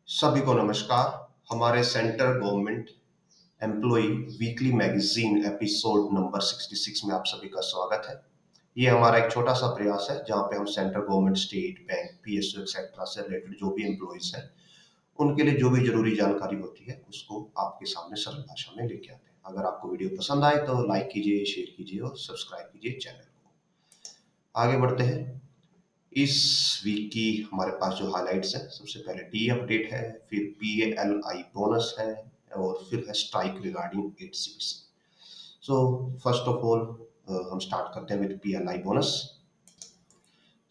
सभी को नमस्कार। हमारे central government employ weekly magazine episode number 66 में आप सभी का स्वागत है। ये हमारा एक छोटा सा प्रयास है जहाँ पे हम central government, state bank, PSU etcetera से रिलेटेड जो भी एम्प्लॉयज हैं उनके लिए जो भी जरूरी जानकारी होती है उसको आपके सामने सरल भाषा में लेके आते हैं। अगर आपको वीडियो पसंद आए तो लाइक कीजिए, शेयर कीजिए और सब्सक्राइब कीजिए चैनल को। आगे बढ़ते हैं। इस वीक की हमारे पास जो हाइलाइट्स हैं, सबसे पहले डी अपडेट है, फिर पीएलआई बोनस है और फिर है strike regarding HCPC. So first of all हम स्टार्ट करते हैं विद पीएलआई बोनस।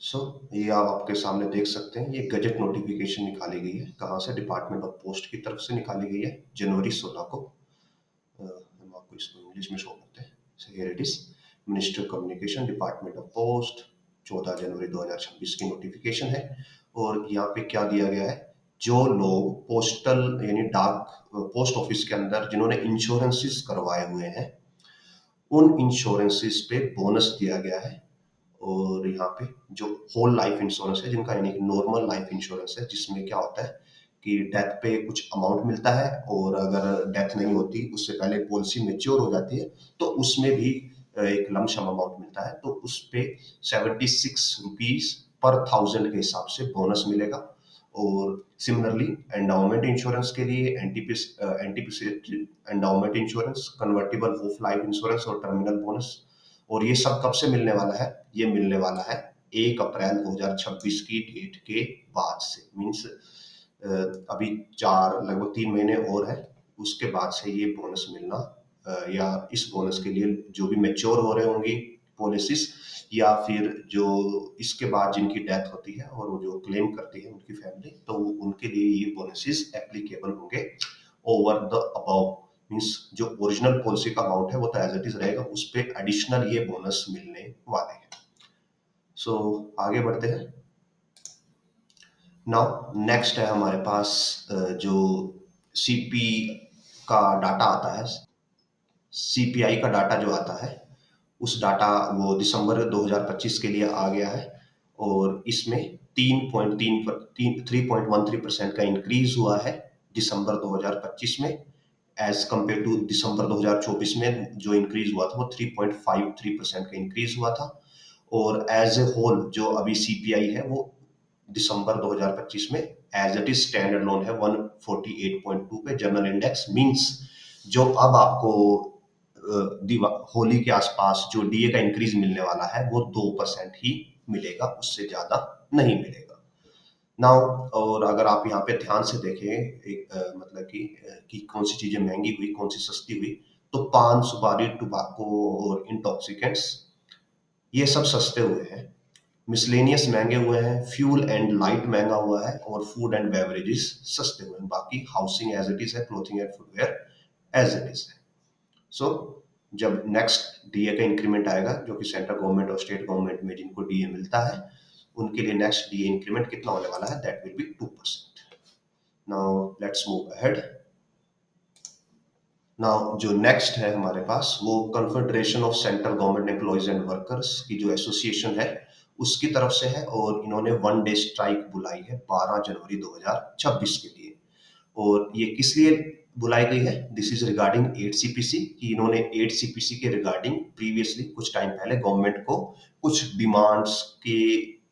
सो ये आप आपके सामने देख सकते हैं, ये गजट नोटिफिकेशन निकाली गई है। कहाँ से? डिपार्टमेंट ऑफ पोस्ट की तरफ से निकाली गई है जनवरी 16 को। हम आपको इसको इंग्लिश में शो करते हैं। So here it is, ministry of communication, department of post, 14 जनवरी 2026 की नोटिफिकेशन है। और यहाँ पे क्या दिया गया है, जो लोग पोस्टल यानी डाक पोस्ट ऑफिस के अंदर जिन्होंने इंश्योरेंसेस करवाए हुए हैं उन इंश्योरेंसेस पे बोनस दिया गया है। और यहाँ पे जो होल लाइफ इंश्योरेंस है, जिनका यानी कि नॉर्मल लाइफ इंश्योरेंस है, जिसमें क्या होता है कि डेथ पे कुछ अमाउंट मिलता है और अगर डेथ नहीं होती उससे पहले पॉलिसी मेच्योर हो जाती है तो उसमें भी एक लमसम अमाउंट मिलता है। तो उस पे 76 रुपीज पर 1000 के हिसाब से बोनस मिलेगा। और सिमिलरली एंडाउमेंट इंश्योरेंस के लिए anticipatory endowment insurance, convertible of life insurance और टर्मिनल बोनस। और ये सब कब से मिलने वाला है? ये मिलने वाला है 1 अप्रैल 2026 की डेट के बाद से। मीन्स अभी लगभग 3 महीने और है, उसके बाद से ये बोनस मिलना या इस बोनस के लिए जो भी मेच्योर हो रहे होंगी पॉलिसीज या फिर जो इसके बाद जिनकी डेथ होती है और वो जो क्लेम करती है उनकी फैमिली, तो उनके लिए ये बोनसेस एप्लीकेबल होंगे ओवर द अबव। मीन्स जो ओरिजिनल पॉलिसी का अमाउंट है वो तो एज इट इज रहेगा, उस पर एडिशनल ये बोनस मिलने वाले हैं। सो आगे बढ़ते हैं। नाउ नेक्स्ट है हमारे पास जो सीपी का डाटा आता है, सीपीआई का डाटा जो आता है, उस डाटा वो दिसंबर 2025 के लिए आ गया है। और इसमें 3.13% का इंक्रीज हुआ है दिसंबर 2025 में, एज कंपेयर टू दिसंबर 2024 में जो इंक्रीज हुआ था वो 3.53% का इंक्रीज हुआ था। और एज ए होल जो अभी सीपीआई है वो दिसंबर 2025 में as it is standard loan है 148.2 पे। जनरल इंडेक्स मींस जो अब आपको होली के आसपास जो डीए का इंक्रीज मिलने वाला है वो 2% ही मिलेगा, उससे ज्यादा नहीं मिलेगा। नाउ और अगर आप यहाँ पे ध्यान से देखें मतलब कि कौन सी चीजें महंगी हुई, कौन सी सस्ती हुई, तो पान, सुपारी, टुबाको और इंटॉक्सिकेंट्स ये सब सस्ते हुए हैं। मिसलेनियस महंगे हुए हैं, फ्यूल एंड लाइट महंगा हुआ है और फूड एंड बेवरेजेस सस्ते हुए हैं। बाकी हाउसिंग एज इट इज है, clothing and footwear as it is है। सो जब नेक्स्ट डीए का इंक्रीमेंट आएगा, जो कि सेंट्रल गवर्नमेंट और स्टेट गवर्नमेंट में जिनको डीए मिलता है उनके लिए नेक्स्ट डीए इंक्रीमेंट कितना होने वाला है, that will be 2%। Now let's move ahead. Now जो नेक्स्ट है हमारे पास वो confederation of central government employees and workers की जो एसोसिएशन है उसकी तरफ से है। और इन्होंने 1 डे स्ट्राइक बुलाई है 12 जनवरी 2026 के लिए। और ये किस लिए बुलाई गई है? दिस इज रिगार्डिंग 8 CPC कि इन्होंने 8 CPC के रिगार्डिंग प्रीवियसली कुछ टाइम पहले गवर्नमेंट को कुछ डिमांड्स के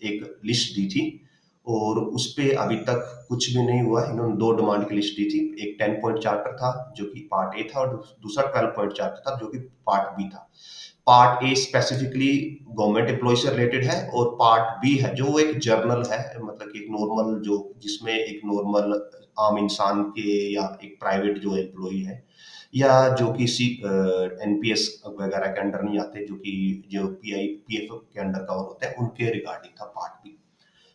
एक लिस्ट दी थी और उस पे अभी तक कुछ भी नहीं हुआ। इन्होंने 2 डिमांड की लिस्ट दी थी, एक 10 पॉइंट चार्टर था जो कि पार्ट ए था और दूसरा 12 पॉइंट चार्टर था जो कि पार्ट बी था। Part A specifically government employ से रिलेटेड है और पार्ट बी है जो एक जर्नल है, मतलब कि एक नॉर्मल जो जिसमें एक नॉर्मल आम इंसान के या एक प्राइवेट जो एम्प्लॉय है या जो किसी एनपीएस वगैरह के अंडर नहीं आते, जो कि जो पीआई पीएफ के अंडर कवर होते हैं, उनके रिगार्डिंग था पार्ट बी।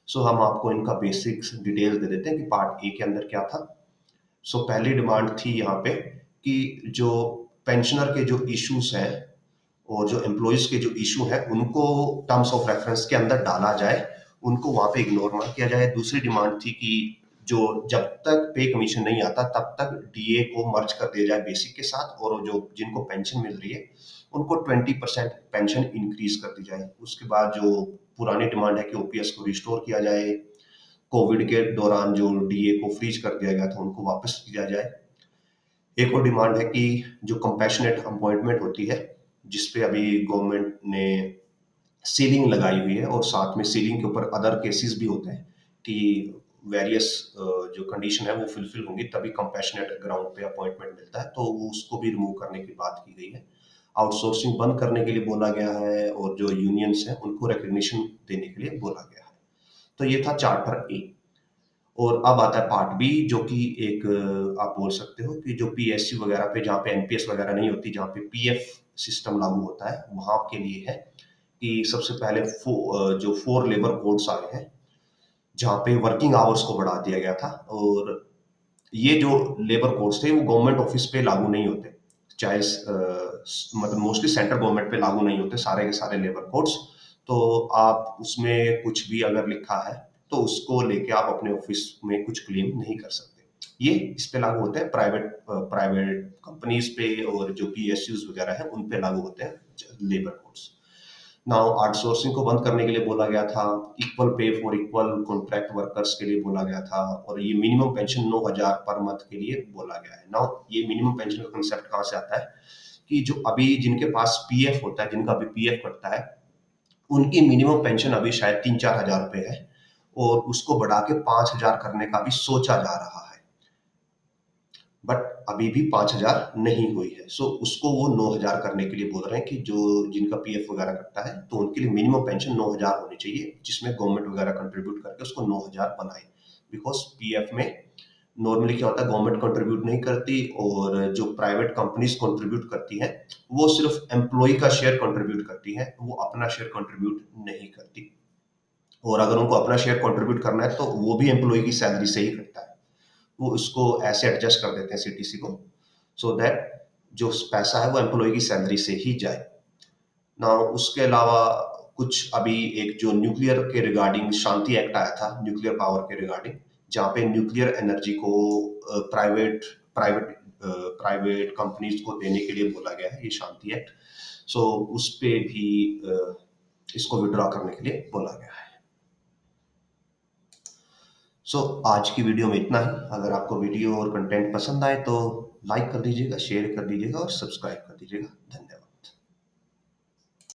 सो हम आपको इनका बेसिक्स डिटेल्स दे देते हैं कि पार्ट ए के अंदर क्या था। सो पहली डिमांड थी यहाँ पे कि जो पेंशनर के जो इश्यूज हैं और जो एम्प्लॉयज के जो इशू है उनको टर्म्स ऑफ रेफरेंस के अंदर डाला जाए, उनको वहां पे इग्नोर ना किया जाए। दूसरी डिमांड थी कि जो जब तक पे कमीशन नहीं आता तब तक डीए को मर्ज कर दिया जाए बेसिक के साथ, और जो जिनको पेंशन मिल रही है उनको 20% पेंशन इंक्रीज कर दी जाए। उसके बाद जो पुरानी डिमांड है कि ओपीएस को रिस्टोर किया जाए, कोविड के दौरान जो डीए को फ्रीज कर दिया गया था उनको वापस किया जाए। एक और डिमांड है कि जो कंपैशनेट अपॉइंटमेंट होती है, जिस पे अभी गवर्नमेंट ने सीलिंग लगाई हुई है और साथ में सीलिंग के ऊपर अदर केसेस भी होते हैं कि वेरियस जो कंडीशन है वो फुलफिल होंगी तभी कंपैशनेट ग्राउंड पे अपॉइंटमेंट मिलता है, तो वो उसको भी रिमूव करने की बात की गई है। आउटसोर्सिंग बंद करने के लिए बोला गया है और जो यूनियंस हैं उनको रिकग्निशन देने के लिए बोला गया है। तो ये था चार्टर ए। और अब आता है पार्ट बी, जो कि एक आप बोल सकते हो कि जो पीएसयू वगैरह पे, जहाँ पे एनपीएस वगैरह नहीं होती, जहाँ पे पीएफ सिस्टम लागू होता है, वहां के लिए है कि सबसे पहले जो 4 लेबर कोड्स आए हैं, जहाँ पे वर्किंग आवर्स को बढ़ा दिया गया था। और ये जो लेबर कोड्स थे वो गवर्नमेंट ऑफिस पे लागू नहीं होते, चाहे मतलब मोस्टली सेंट्रल गवर्नमेंट पे लागू नहीं होते सारे के सारे लेबर कोड्स। तो आप उसमें कुछ भी अगर लिखा है तो उसको लेके आप अपने ऑफिस में कुछ क्लेम नहीं कर सकते। ये इस पे लागू होते हैं प्राइवेट कंपनीज पे, और जो पीएसयूज वगैरह है उन पे लागू होते हैं लेबर कोड्स। नाउ आउटसोर्सिंग को बंद करने के लिए बोला गया था, equal pay for equal contract workers के लिए बोला गया था, और ये मिनिमम पेंशन 9,000 पर मंथ के लिए बोला गया है। नाउ ये मिनिमम पेंशन का कंसेप्ट कहाँ से आता है कि जो अभी जिनके पास पीएफ होता है, जिनका अभी पीएफ कटता है, उनकी मिनिमम पेंशन अभी शायद 3-4 हज़ार रुपए है, और उसको बढ़ा के 5,000 करने का भी सोचा जा रहा है, बट अभी भी 5,000 नहीं हुई है। सो उसको वो 9,000 करने के लिए बोल रहे हैं कि जो जिनका पीएफ वगैरह कटता है तो उनके लिए मिनिमम पेंशन 9,000 होनी चाहिए, जिसमें गवर्नमेंट वगैरह कंट्रीब्यूट करके उसको 9,000 बनाए। बिकॉज पीएफ में नॉर्मली क्या होता है, गवर्नमेंट कंट्रीब्यूट नहीं करती, और जो प्राइवेट कंपनीज कंट्रीब्यूट करती हैं वो सिर्फ एम्प्लॉय का शेयर कंट्रीब्यूट करती हैं, वो अपना शेयर कंट्रीब्यूट नहीं करती। और अगर उनको अपना शेयर कंट्रीब्यूट करना है तो वो भी एम्प्लॉय की सैलरी से ही करता है, वो इसको ऐसे एडजस्ट कर देते हैं सीटीसी को, सो दैट जो पैसा है वो एम्प्लॉय की सैलरी से ही जाए ना। उसके अलावा कुछ अभी एक जो न्यूक्लियर के रिगार्डिंग शांति एक्ट आया था, न्यूक्लियर पावर के रिगार्डिंग, जहाँ पे न्यूक्लियर एनर्जी को प्राइवेट प्राइवेट प्राइवेट कंपनीज को देने के लिए बोला गया है, ये शांति एक्ट। सो उस पे भी इसको विड्रॉ करने के लिए बोला गया है। आज की वीडियो में इतना ही। अगर आपको वीडियो और कंटेंट पसंद आए तो लाइक कर दीजिएगा, शेयर कर दीजिएगा और सब्सक्राइब कर दीजिएगा। धन्यवाद।